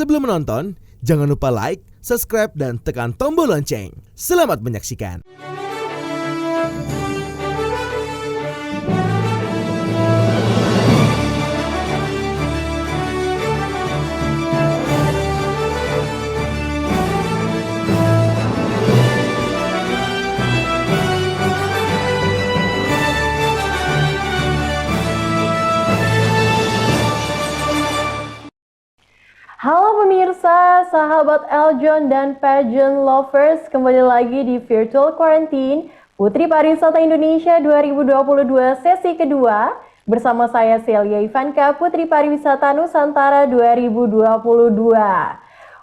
Sebelum menonton, jangan lupa like, subscribe, dan tekan tombol lonceng. Selamat menyaksikan. Halo pemirsa, sahabat Eljon dan pageant lovers, kembali lagi di Virtual Quarantine Putri Pariwisata Indonesia 2022 sesi kedua bersama saya Celia Ivanka, Putri Pariwisata Nusantara 2022.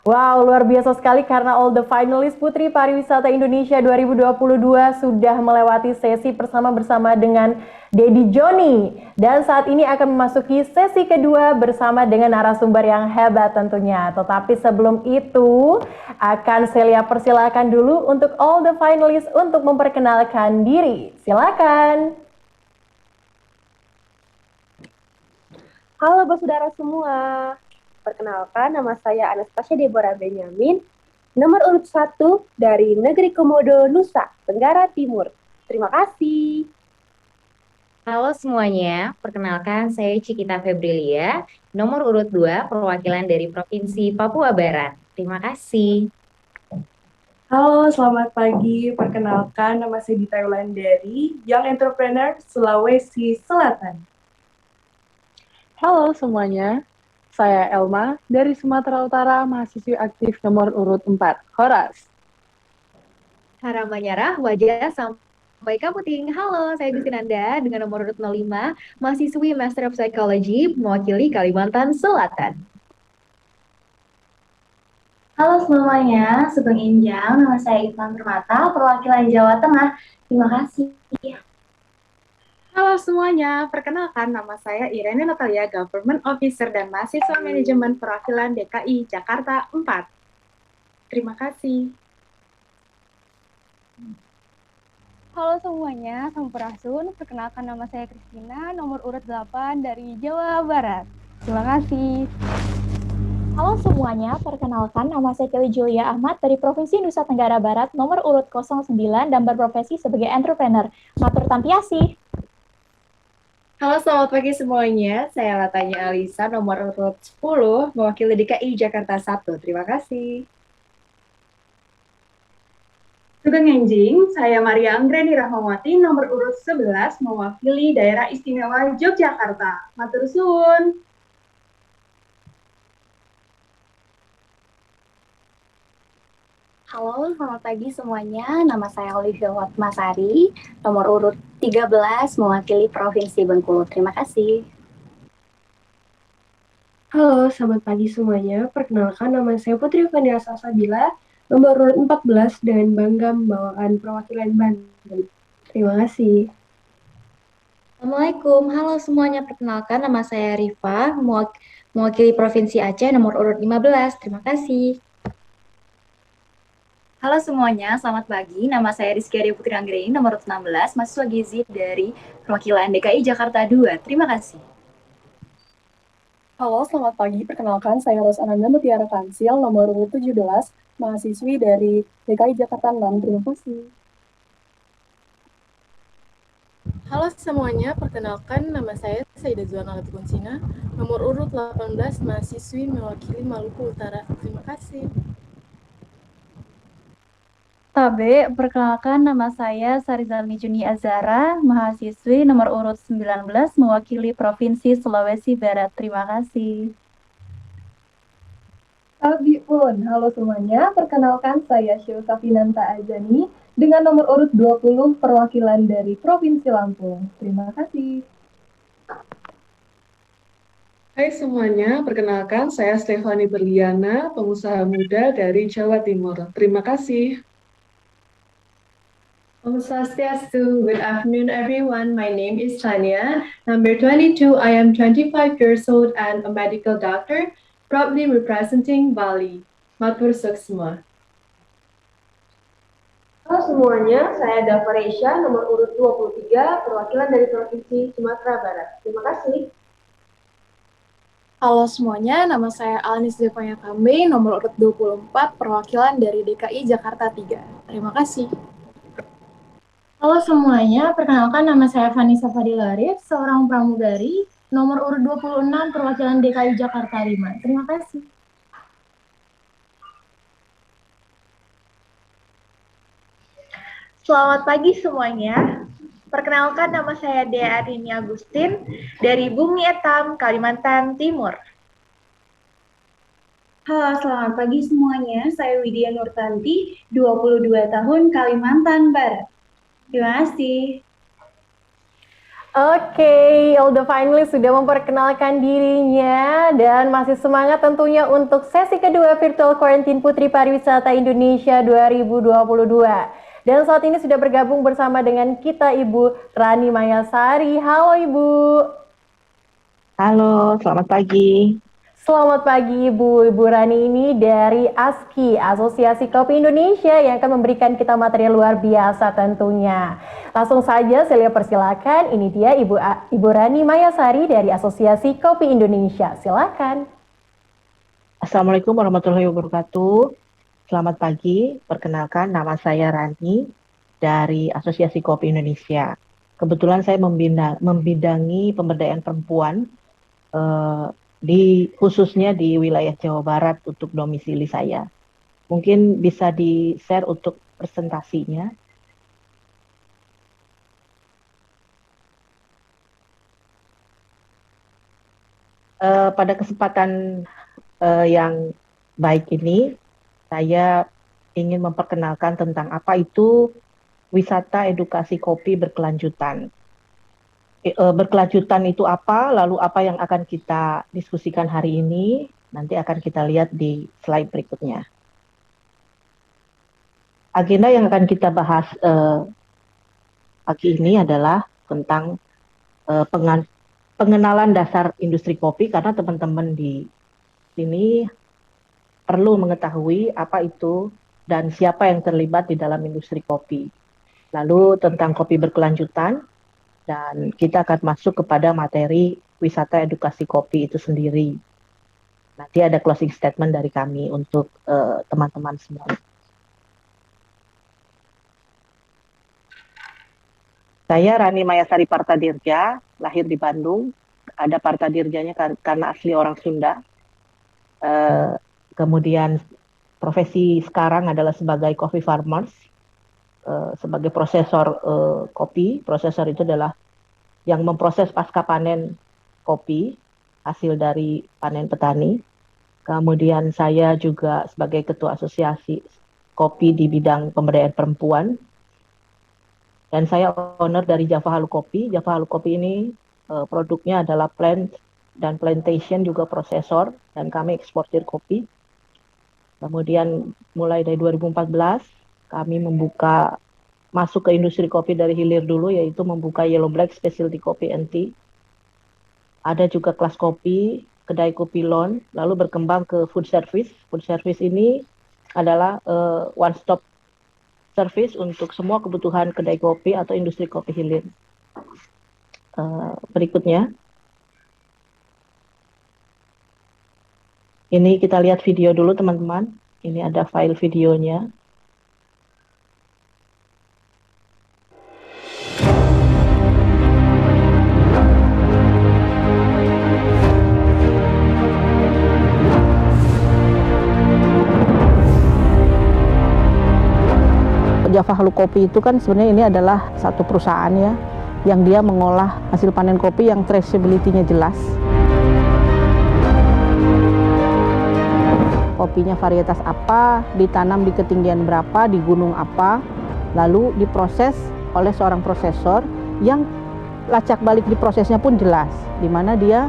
Wow, luar biasa sekali karena all the finalists Putri Pariwisata Indonesia 2022 sudah melewati sesi bersama dengan Dedi Joni. Dan saat ini akan memasuki sesi kedua bersama dengan narasumber yang hebat tentunya. Tetapi sebelum itu, akan Celia persilakan dulu untuk all the finalists untuk memperkenalkan diri. Silakan. Halo saudara semua. Perkenalkan, nama saya Anastasia Deborah Benyamin, nomor urut 1 dari Negeri Komodo, Nusa Tenggara Timur. Terima kasih. Halo semuanya, perkenalkan saya Cikita Febrilia, nomor urut 2 perwakilan dari Provinsi Papua Barat. Terima kasih. Halo, selamat pagi. Perkenalkan, nama saya Dita Yulandari, Young Entrepreneur, Sulawesi Selatan. Halo semuanya, saya Elma dari Sumatera Utara, mahasiswi aktif nomor urut 4, Horas. Harapan menyerah, wajah sampai kaputing. Halo, saya Gustinanda dengan nomor urut 05, mahasiswi Master of Psychology, mewakili Kalimantan Selatan. Halo semuanya, Sugeng Injang, nama saya Ivan Permata, perwakilan Jawa Tengah. Terima kasih. Halo semuanya, perkenalkan nama saya Irene Natalia, Government Officer dan mahasiswa manajemen perwakilan DKI Jakarta 4. Terima kasih. Halo semuanya, Sampurasun. Perkenalkan nama saya Kristina, nomor urut 8 dari Jawa Barat. Terima kasih. Halo semuanya, perkenalkan nama saya Kelly Julia Ahmad dari Provinsi Nusa Tenggara Barat, nomor urut 09 dan berprofesi sebagai entrepreneur. Matur tampiasi. Halo, selamat pagi semuanya. Saya Latanya Alisa, nomor urut 10, mewakili DKI Jakarta 1. Terima kasih. Sugeng Enjing, saya Maria Anggreni Rahmawati, nomor urut 11, mewakili Daerah Istimewa Yogyakarta. Matur suwun. Halo, selamat pagi semuanya. Nama saya Olivia Watmasari, nomor urut 13, mewakili Provinsi Bengkulu. Terima kasih. Halo, selamat pagi semuanya. Perkenalkan, nama saya Putri Vandia Salsabila, nomor urut 14, dengan bangga membawakan perwakilan Banten. Terima kasih. Assalamualaikum, halo semuanya. Perkenalkan, nama saya Rifa, mewakili Provinsi Aceh, nomor urut 15. Terima kasih. Halo semuanya, selamat pagi. Nama saya Rizky Adia Putri Anggreni, nomor 16, mahasiswa Gizi dari perwakilan DKI Jakarta 2. Terima kasih. Halo, selamat pagi. Perkenalkan, saya Ros Ananda Mutiara Kansil, nomor urut 17, mahasiswi dari DKI Jakarta 6. Terima kasih. Halo semuanya, perkenalkan nama saya Saida Zuana Latukunsina, nomor urut 18, mahasiswi mewakili Maluku Utara. Terima kasih. Tabe, perkenalkan nama saya Sarizalmi Juni Azara, mahasiswi nomor urut 19 mewakili Provinsi Sulawesi Barat. Terima kasih. Abi pun, halo semuanya, perkenalkan saya Syilsa Finanta Azani dengan nomor urut 20 perwakilan dari Provinsi Lampung. Terima kasih. Hai semuanya, perkenalkan saya Stefani Berliana, pengusaha muda dari Jawa Timur. Terima kasih. Om Swastiastu. Good afternoon, everyone. My name is Tanya. Number 22, I am 25 years old and a medical doctor, proudly representing Bali. Matur semua. Halo semuanya, saya Dava Reisha, nomor urut 23, perwakilan dari Provinsi Sumatera Barat. Terima kasih. Halo semuanya, nama saya Alanis Devanya Kambe, nomor urut 24, perwakilan dari DKI Jakarta 3. Terima kasih. Halo semuanya, perkenalkan nama saya Vanessa Fadilarif, seorang pramugari, nomor urut 26, perwakilan DKI Jakarta 5. Terima kasih. Selamat pagi semuanya. Perkenalkan nama saya Dea Arini Agustin dari Bumi Etam, Kalimantan Timur. Halo, selamat pagi semuanya. Saya Widya Nurtanti, 22 tahun, Kalimantan Barat. Terima kasih. Oke, all the finalists sudah memperkenalkan dirinya dan masih semangat tentunya untuk sesi kedua Virtual Quarantine Putri Pariwisata Indonesia 2022. Dan saat ini sudah bergabung bersama dengan kita Ibu Rani Mayasari. Halo Ibu. Halo, selamat pagi. Selamat pagi Ibu. Ibu Rani ini dari ASKI, Asosiasi Kopi Indonesia, yang akan memberikan kita materi luar biasa tentunya. Langsung saja saya persilakan, ini dia Ibu Rani Mayasari dari Asosiasi Kopi Indonesia. Silakan. Assalamualaikum warahmatullahi wabarakatuh. Selamat pagi, perkenalkan nama saya Rani dari Asosiasi Kopi Indonesia. Kebetulan saya membidangi pemberdayaan perempuan, khususnya di wilayah Jawa Barat untuk domisili saya. Mungkin bisa di-share untuk presentasinya. Pada kesempatan yang baik ini, saya ingin memperkenalkan tentang apa itu wisata edukasi kopi berkelanjutan. Berkelanjutan itu apa, lalu apa yang akan kita diskusikan hari ini, nanti akan kita lihat di slide berikutnya. Agenda yang akan kita bahas pagi ini adalah tentang pengenalan dasar industri kopi, karena teman-teman di sini perlu mengetahui apa itu dan siapa yang terlibat di dalam industri kopi. Lalu tentang kopi berkelanjutan, dan kita akan masuk kepada materi wisata edukasi kopi itu sendiri. Nanti ada closing statement dari kami untuk teman-teman semua. Saya Rani Mayasari Partadirja, lahir di Bandung. Ada Partadirjanya karena asli orang Sunda. Kemudian profesi sekarang adalah sebagai coffee farmers. Sebagai prosesor kopi. Prosesor itu adalah yang memproses pasca panen kopi, hasil dari panen petani. Kemudian saya juga sebagai ketua asosiasi kopi di bidang pemberdayaan perempuan. Dan saya owner dari Java Halu Kopi. Java Halu Kopi ini produknya adalah plant dan plantation, juga prosesor, dan kami eksportir kopi. Kemudian mulai dari 2014, kami masuk ke industri kopi dari hilir dulu, yaitu membuka Yellow Black Specialty Coffee and Tea. Ada juga kelas kopi, kedai kopi lounge, lalu berkembang ke food service. Food service ini adalah one stop service untuk semua kebutuhan kedai kopi atau industri kopi hilir. Berikutnya. Ini kita lihat video dulu teman-teman. Ini ada file videonya. Java Halu Kopi itu kan sebenarnya ini adalah satu perusahaan ya, yang dia mengolah hasil panen kopi yang traceability-nya jelas. Kopinya varietas apa, ditanam di ketinggian berapa, di gunung apa, lalu diproses oleh seorang prosesor yang lacak balik di prosesnya pun jelas, di mana dia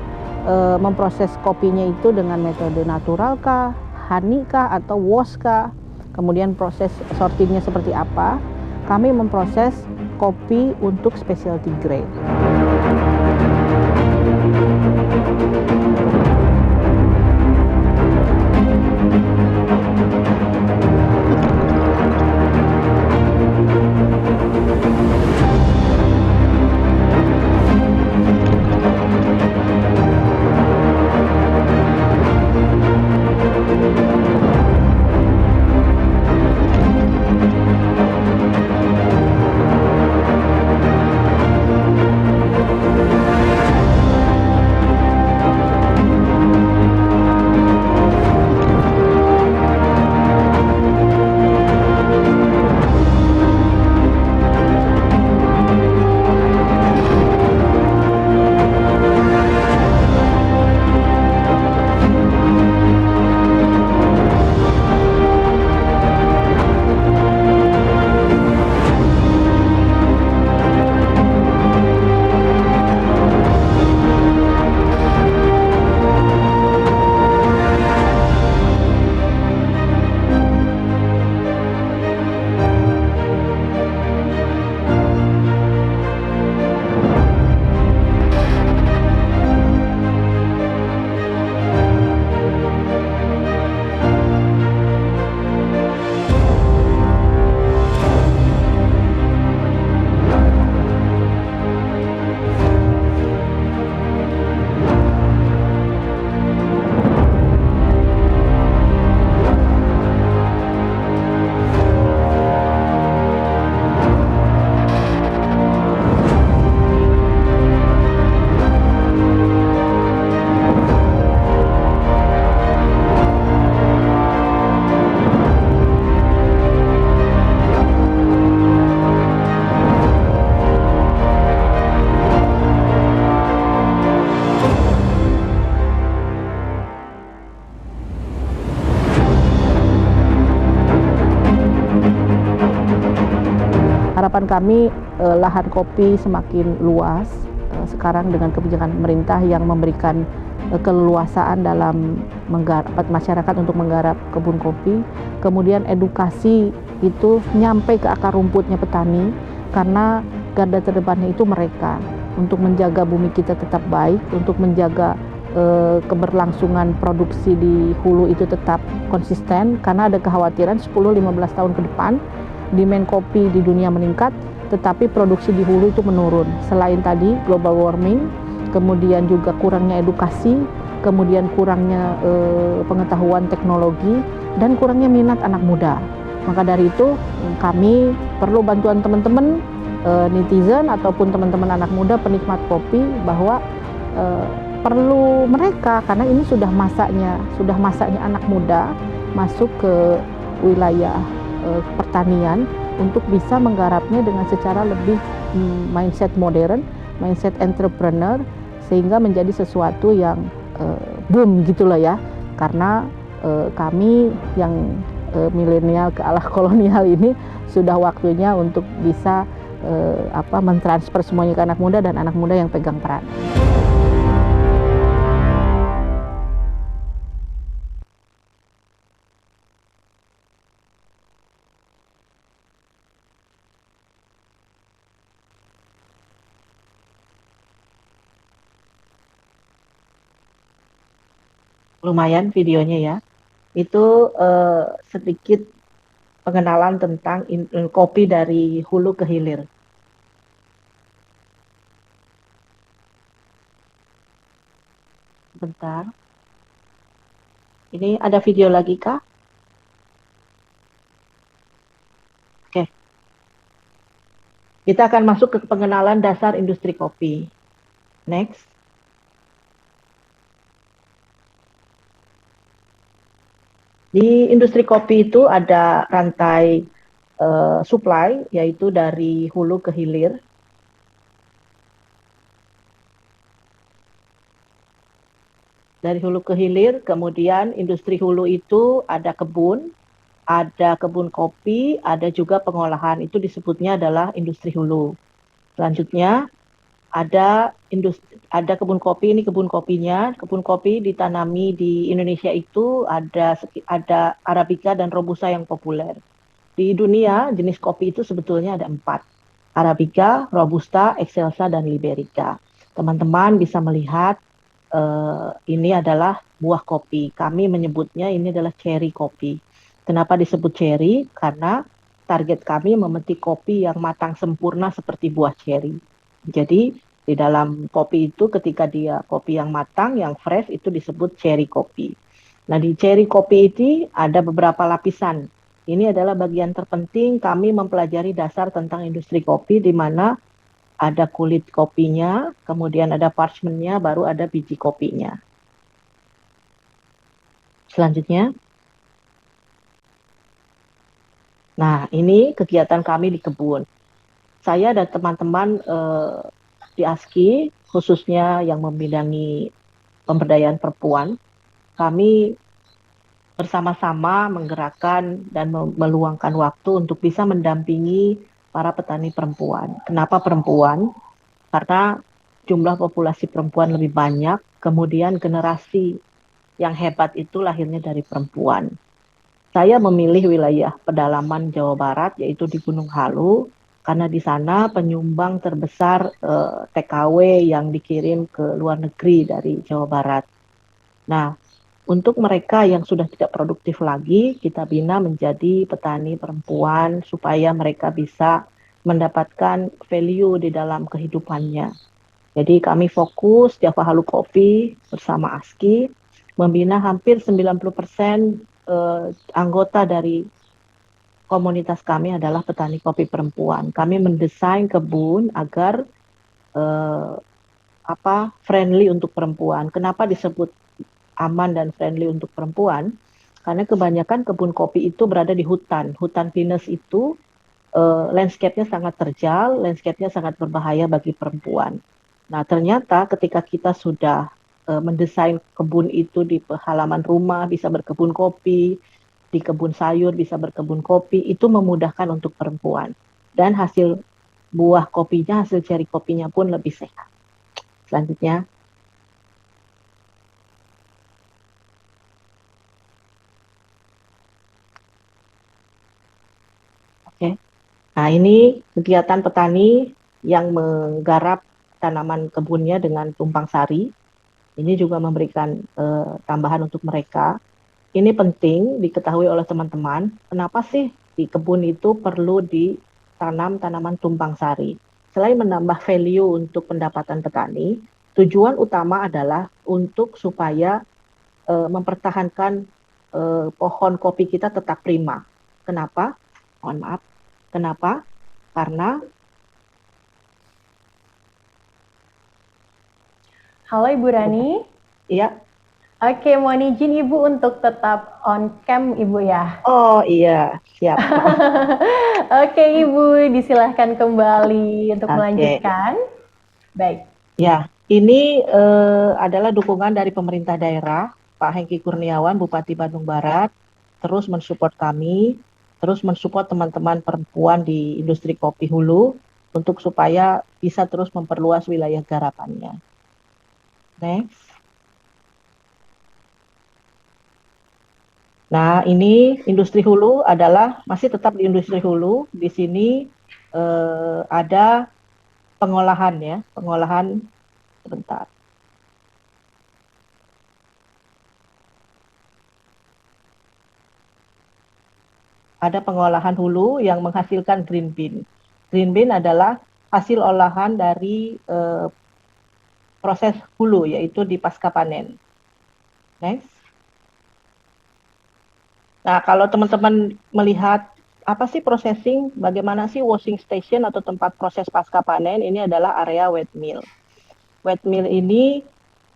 memproses kopinya itu dengan metode natural kah, honey kah, atau wash kah. Kemudian proses sortingnya seperti apa. Kami memproses kopi untuk specialty grade. Harapan kami lahan kopi semakin luas sekarang dengan kebijakan pemerintah yang memberikan keleluasaan dalam masyarakat untuk menggarap kebun kopi. Kemudian edukasi itu nyampe ke akar rumputnya petani, karena garda terdepannya itu mereka untuk menjaga bumi kita tetap baik, untuk menjaga keberlangsungan produksi di hulu itu tetap konsisten, karena ada kekhawatiran 10-15 tahun ke depan demand kopi di dunia meningkat tetapi produksi di hulu itu menurun. Selain tadi global warming, kemudian juga kurangnya edukasi, kemudian kurangnya pengetahuan teknologi, dan kurangnya minat anak muda. Maka dari itu kami perlu bantuan teman-teman netizen ataupun teman-teman anak muda penikmat kopi, bahwa perlu mereka, karena ini sudah masanya anak muda masuk ke wilayah pertanian untuk bisa menggarapnya dengan secara lebih mindset modern, mindset entrepreneur, sehingga menjadi sesuatu yang boom gitulah ya. Karena kami yang milenial ke arah kolonial ini sudah waktunya untuk bisa mentransfer semuanya ke anak muda, dan anak muda yang pegang peran. Lumayan videonya ya. Itu sedikit pengenalan tentang kopi dari hulu ke hilir. Bentar. Ini ada video lagi kah? Oke. Kita akan masuk ke pengenalan dasar industri kopi. Next. Di industri kopi itu ada rantai supply, yaitu dari hulu ke hilir. Dari hulu ke hilir, kemudian industri hulu itu ada kebun kopi, ada juga pengolahan, itu disebutnya adalah industri hulu. Selanjutnya ada kebun kopi, ini kebun kopinya. Kebun kopi ditanami di Indonesia itu ada Arabica dan Robusta yang populer. Di dunia jenis kopi itu sebetulnya ada 4. Arabica, Robusta, Excelsa, dan Liberica. Teman-teman bisa melihat ini adalah buah kopi. Kami menyebutnya ini adalah cherry kopi. Kenapa disebut cherry? Karena target kami memetik kopi yang matang sempurna seperti buah cherry. Jadi di dalam kopi itu ketika dia kopi yang matang, yang fresh, itu disebut cherry kopi. Nah, di cherry kopi ini ada beberapa lapisan. Ini adalah bagian terpenting kami mempelajari dasar tentang industri kopi, di mana ada kulit kopinya, kemudian ada parchmentnya, baru ada biji kopinya. Selanjutnya. Nah, ini kegiatan kami di kebun. Saya dan teman-teman di ASKI, khususnya yang membidangi pemberdayaan perempuan, kami bersama-sama menggerakkan dan meluangkan waktu untuk bisa mendampingi para petani perempuan. Kenapa perempuan? Karena jumlah populasi perempuan lebih banyak, kemudian generasi yang hebat itu lahirnya dari perempuan. Saya memilih wilayah pedalaman Jawa Barat, yaitu di Gunung Halu, karena di sana penyumbang terbesar TKW yang dikirim ke luar negeri dari Jawa Barat. Nah, untuk mereka yang sudah tidak produktif lagi, kita bina menjadi petani perempuan supaya mereka bisa mendapatkan value di dalam kehidupannya. Jadi kami fokus Java Halu Coffee bersama ASKI membina hampir 90% anggota dari komunitas kami adalah petani kopi perempuan. Kami mendesain kebun agar friendly untuk perempuan. Kenapa disebut aman dan friendly untuk perempuan? Karena kebanyakan kebun kopi itu berada di hutan. Hutan pinus itu landscape-nya sangat terjal, landscape-nya sangat berbahaya bagi perempuan. Nah, ternyata ketika kita sudah mendesain kebun itu di halaman rumah, bisa berkebun kopi, di kebun sayur bisa berkebun kopi, itu memudahkan untuk perempuan. dan hasil buah kopinya, hasil cherry kopinya pun lebih sehat. Selanjutnya. Oke. Nah, ini kegiatan petani yang menggarap tanaman kebunnya dengan tumpang sari. Ini juga memberikan tambahan untuk mereka. Ini penting diketahui oleh teman-teman, kenapa sih di kebun itu perlu ditanam tanaman tumpang sari. Selain menambah value untuk pendapatan petani, tujuan utama adalah untuk supaya mempertahankan pohon kopi kita tetap prima. Kenapa? Mohon maaf. Kenapa? Karena Halo Ibu Rani. Iya. Oke, mohon izin Ibu untuk tetap on cam Ibu ya. Oh iya, siap. Oke Ibu, disilahkan kembali untuk Oke. melanjutkan. Baik. Ya, ini adalah dukungan dari pemerintah daerah, Pak Hengki Kurniawan, Bupati Bandung Barat, terus mensupport kami, terus mensupport teman-teman perempuan di industri kopi hulu, untuk supaya bisa terus memperluas wilayah garapannya. Next. Nah, ini industri hulu adalah masih tetap di industri hulu. Di sini ada pengolahan ya, pengolahan sebentar. Ada pengolahan hulu yang menghasilkan green bean. Green bean adalah hasil olahan dari proses hulu, yaitu di pasca panen. Next. Nah, kalau teman-teman melihat apa sih processing, bagaimana sih washing station atau tempat proses pasca panen, ini adalah area wet mill. Wet mill ini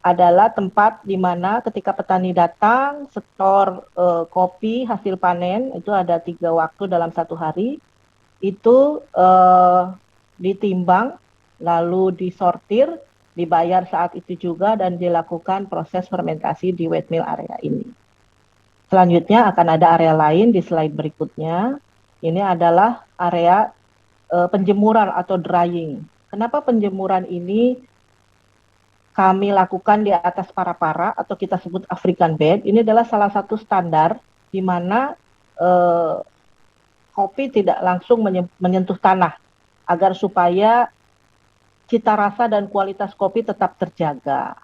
adalah tempat di mana ketika petani datang, setor kopi hasil panen, itu ada 3 waktu dalam 1 hari, itu ditimbang, lalu disortir, dibayar saat itu juga, dan dilakukan proses fermentasi di wet mill area ini. Selanjutnya akan ada area lain di slide berikutnya. Ini adalah area penjemuran atau drying. Kenapa penjemuran ini kami lakukan di atas para-para atau kita sebut African bed? Ini adalah salah satu standar di mana kopi tidak langsung menyentuh tanah agar supaya cita rasa dan kualitas kopi tetap terjaga.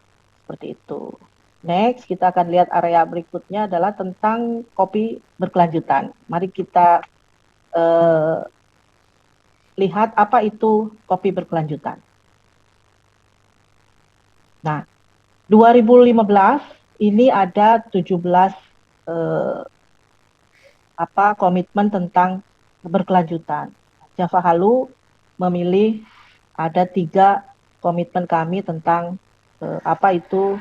Seperti itu. Next, kita akan lihat area berikutnya adalah tentang kopi berkelanjutan. Mari kita lihat apa itu kopi berkelanjutan. Nah, 2015 ini ada 17 komitmen tentang berkelanjutan. Java Halu memilih ada 3 komitmen kami tentang apa itu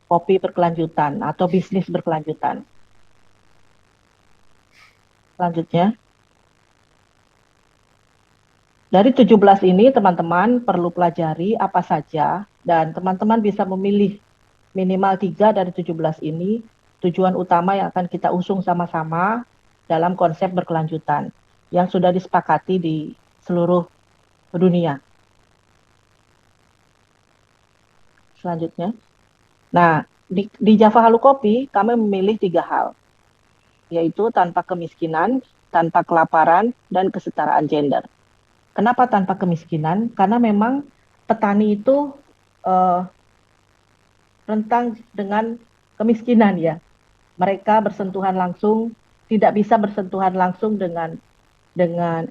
kopi berkelanjutan atau bisnis berkelanjutan. Selanjutnya. Dari 17 ini teman-teman perlu pelajari apa saja dan teman-teman bisa memilih minimal 3 dari 17 ini tujuan utama yang akan kita usung sama-sama dalam konsep berkelanjutan yang sudah disepakati di seluruh dunia. Selanjutnya. Nah, di Java Halu Kopi kami memilih 3 hal, yaitu tanpa kemiskinan, tanpa kelaparan, dan kesetaraan gender. Kenapa tanpa kemiskinan? Karena memang petani itu rentang dengan kemiskinan ya. Mereka bersentuhan langsung, tidak bisa bersentuhan langsung dengan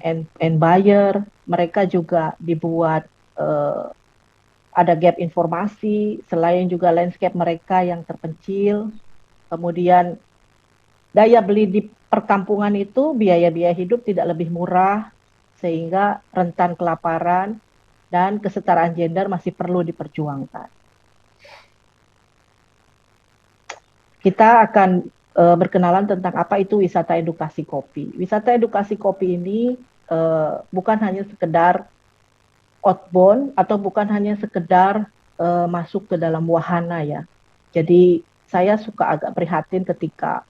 end buyer. Mereka juga dibuat ada gap informasi, selain juga landscape mereka yang terpencil, kemudian daya beli di perkampungan itu biaya-biaya hidup tidak lebih murah, sehingga rentan kelaparan dan kesetaraan gender masih perlu diperjuangkan. Kita akan berkenalan tentang apa itu wisata edukasi kopi. Wisata edukasi kopi ini bukan hanya sekedar outbound atau bukan hanya sekedar masuk ke dalam wahana ya. Jadi saya suka agak prihatin ketika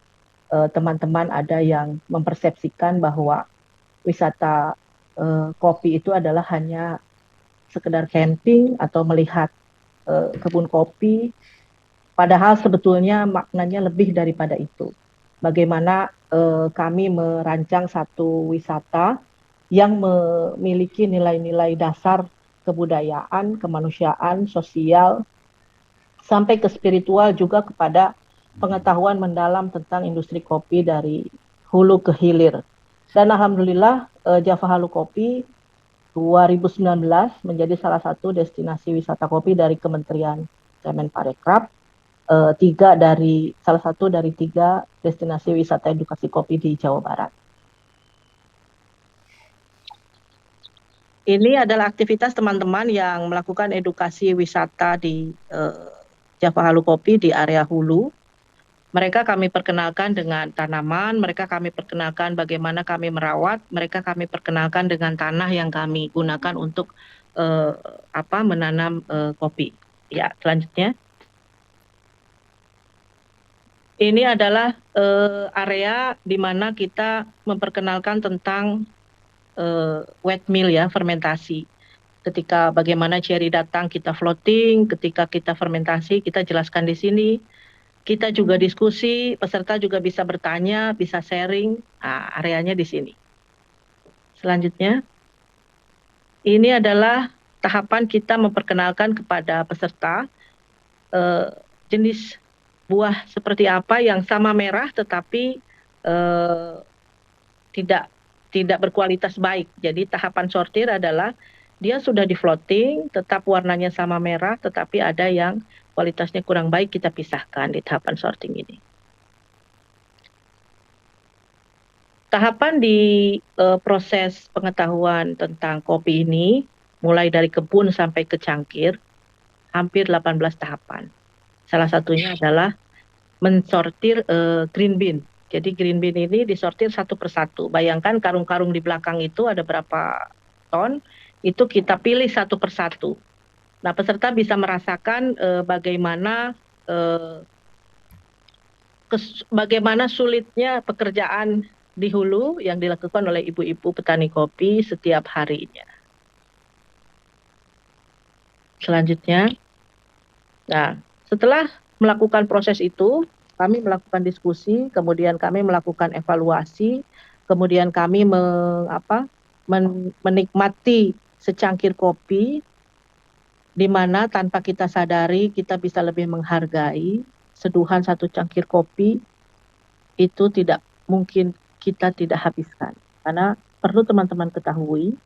teman-teman ada yang mempersepsikan bahwa wisata kopi itu adalah hanya sekedar camping atau melihat kebun kopi, padahal sebetulnya maknanya lebih daripada itu. Bagaimana kami merancang satu wisata yang memiliki nilai-nilai dasar kebudayaan, kemanusiaan, sosial, sampai ke spiritual juga kepada pengetahuan mendalam tentang industri kopi dari hulu ke hilir. Dan alhamdulillah Java Halu Kopi 2019 menjadi salah satu destinasi wisata kopi dari Kementerian Kemenparekraf, salah satu dari 3 destinasi wisata edukasi kopi di Jawa Barat. Ini adalah aktivitas teman-teman yang melakukan edukasi wisata di Java Halu Kopi di area hulu. Mereka kami perkenalkan dengan tanaman, mereka kami perkenalkan bagaimana kami merawat, mereka kami perkenalkan dengan tanah yang kami gunakan untuk menanam kopi. Ya, selanjutnya. Ini adalah area di mana kita memperkenalkan tentang wet mill ya, fermentasi. Ketika bagaimana cherry datang kita floating, ketika kita fermentasi kita jelaskan di sini. Kita juga diskusi, peserta juga bisa bertanya, bisa sharing, areanya di sini. Selanjutnya, ini adalah tahapan kita memperkenalkan kepada peserta jenis buah seperti apa yang sama merah tetapi tidak berkualitas baik. Jadi tahapan sortir adalah dia sudah di floating, tetap warnanya sama merah, tetapi ada yang kualitasnya kurang baik, kita pisahkan di tahapan sorting ini. Tahapan di proses pengetahuan tentang kopi ini, mulai dari kebun sampai ke cangkir, hampir 18 tahapan. Salah satunya adalah mensortir green bean. Jadi green bean ini disortir satu persatu. Bayangkan karung-karung di belakang itu ada berapa ton, itu kita pilih satu persatu. Nah, peserta bisa merasakan bagaimana sulitnya pekerjaan di hulu yang dilakukan oleh ibu-ibu petani kopi setiap harinya. Selanjutnya, nah setelah melakukan proses itu, kami melakukan diskusi, kemudian kami melakukan evaluasi, kemudian kami menikmati secangkir kopi, di mana tanpa kita sadari kita bisa lebih menghargai seduhan satu cangkir kopi itu tidak mungkin kita tidak habiskan. Karena perlu teman-teman ketahui,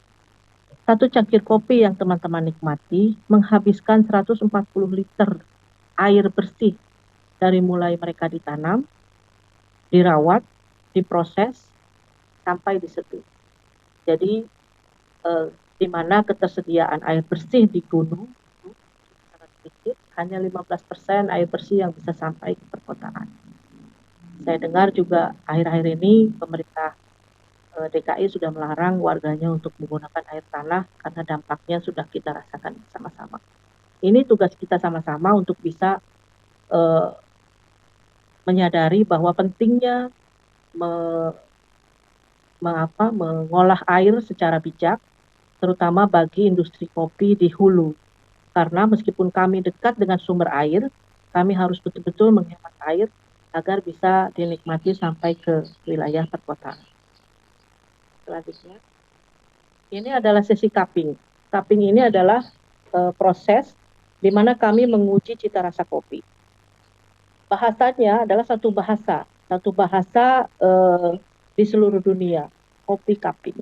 satu cangkir kopi yang teman-teman nikmati menghabiskan 140 liter air bersih dari mulai mereka ditanam, dirawat, diproses, sampai diseduh. Jadi di mana ketersediaan air bersih di gunung sangat sedikit, hanya 15% air bersih yang bisa sampai ke perkotaan. Saya dengar juga akhir-akhir ini pemerintah DKI sudah melarang warganya untuk menggunakan air tanah karena dampaknya sudah kita rasakan sama-sama. Ini tugas kita sama-sama untuk bisa menyadari bahwa pentingnya mengolah air secara bijak, terutama bagi industri kopi di hulu. Karena meskipun kami dekat dengan sumber air, kami harus betul-betul menghemat air agar bisa dinikmati sampai ke wilayah perkotaan. Selanjutnya, ini adalah sesi cupping. Cupping ini adalah proses di mana kami menguji cita rasa kopi. Bahasanya adalah satu bahasa di seluruh dunia, kopi cupping.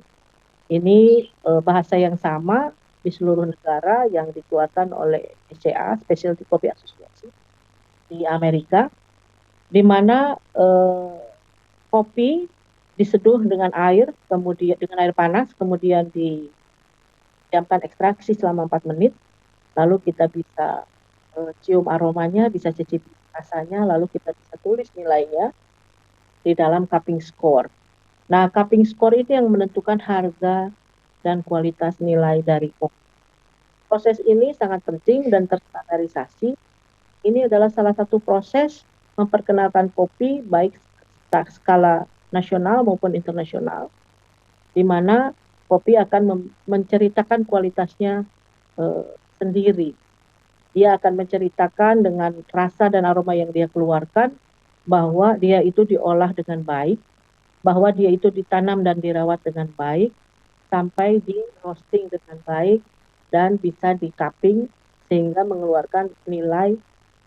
Ini bahasa yang sama di seluruh negara yang dikeluarkan oleh SCA, Specialty Coffee Association, di Amerika, di mana kopi diseduh dengan air, kemudian dengan air panas, kemudian didiamkan ekstraksi selama 4 menit, lalu kita bisa cium aromanya, bisa cicipi rasanya, lalu kita bisa tulis nilainya di dalam cupping score. Nah, cupping score ini yang menentukan harga dan kualitas nilai dari kopi. Proses ini sangat penting dan terstandarisasi. Ini adalah salah satu proses memperkenalkan kopi baik skala nasional maupun internasional, di mana kopi akan menceritakan kualitasnya sendiri. Dia akan menceritakan dengan rasa dan aroma yang dia keluarkan bahwa dia itu diolah dengan baik, bahwa dia itu ditanam dan dirawat dengan baik, sampai di roasting dengan baik dan bisa di cupping sehingga mengeluarkan nilai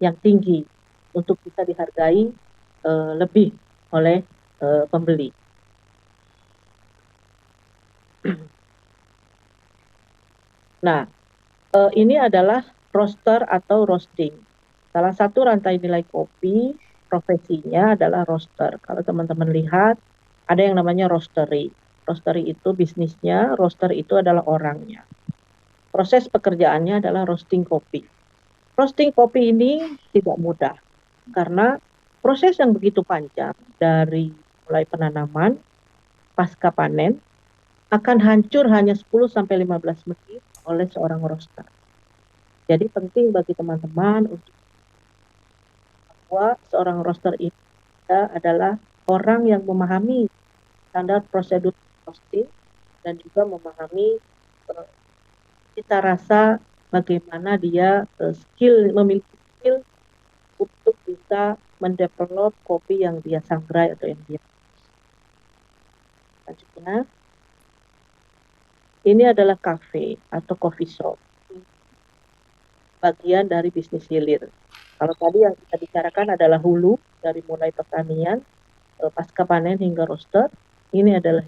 yang tinggi untuk bisa dihargai lebih oleh pembeli. Nah, ini adalah roaster atau roasting. Salah satu rantai nilai kopi profesinya adalah roaster. Kalau teman-teman lihat, ada yang namanya roastery. Roastery itu bisnisnya, roaster itu adalah orangnya. Proses pekerjaannya adalah roasting kopi. Roasting kopi ini tidak mudah, karena proses yang begitu panjang dari mulai penanaman, pasca panen, akan hancur hanya 10-15 menit oleh seorang roaster. Jadi penting bagi teman-teman untuk bahwa seorang roaster itu adalah orang yang memahami standar prosedur roasting dan juga memahami cita rasa bagaimana dia memiliki skill untuk bisa mendevelop kopi yang dia sangrai atau yang dia. Selanjutnya, ini adalah cafe atau coffee shop, bagian dari bisnis hilir. Kalau tadi yang kita bicarakan adalah hulu, dari mulai pertanian, pasca panen hingga roaster, ini adalah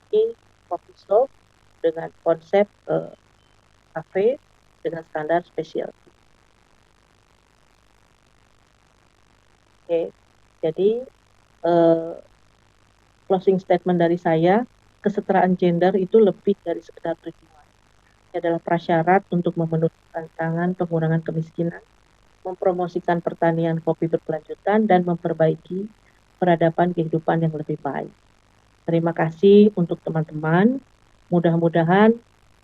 ini coffee shop dengan konsep cafe dengan standar spesial. Oke, jadi closing statement dari saya, kesetaraan gender itu lebih dari sekedar tujuan. Ini adalah prasyarat untuk memenuhi tantangan pengurangan kemiskinan, mempromosikan pertanian kopi berkelanjutan, dan memperbaiki peradaban kehidupan yang lebih baik. Terima kasih untuk teman-teman. Mudah-mudahan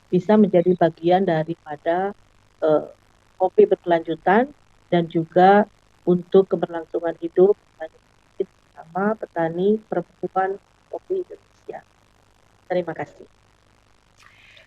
bisa menjadi bagian daripada kopi berkelanjutan dan juga untuk keberlangsungan hidup bersama petani perempuan kopi Indonesia. Terima kasih.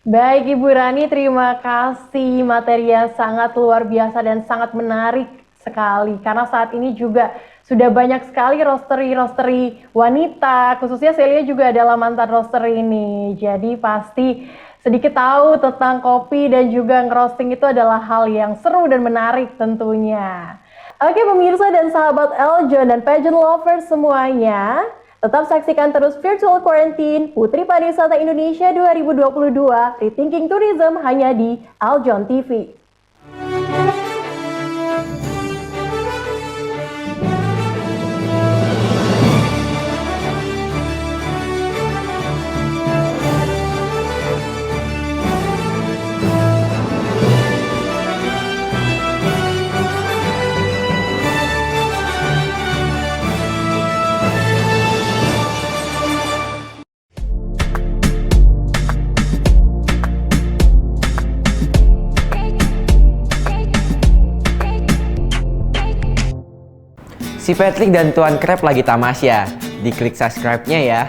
Baik Ibu Rani, terima kasih, materi yang sangat luar biasa dan sangat menarik sekali. Karena saat ini juga sudah banyak sekali roastery wanita, khususnya Celia juga adalah mantan roaster ini. Jadi pasti sedikit tahu tentang kopi dan juga ngerosting itu adalah hal yang seru dan menarik tentunya. Oke pemirsa dan sahabat Eljon dan pageant lovers semuanya, tetap saksikan terus Virtual Quarantine Putri Pariwisata Indonesia 2022 Rethinking Tourism hanya di Eljon TV. Si Patrick dan Tuan Krep lagi tamasya. Diklik subscribe-nya ya.